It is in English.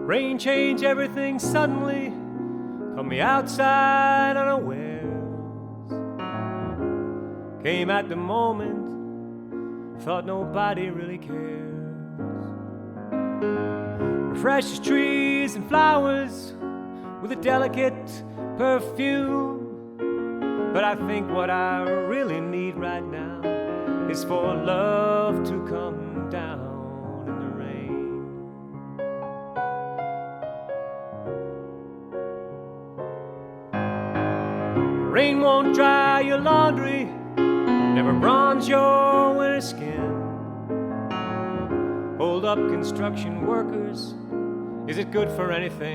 Rain changed everything suddenly, caught me outside unawares. Came at the moment, thought nobody really cares. Refreshes trees and flowers with a delicate perfume. But I think what I really need right now is for love to come down in the rain. Rain won't dry your laundry, never bronze your winter skin. Hold up construction workers, is it good for anything?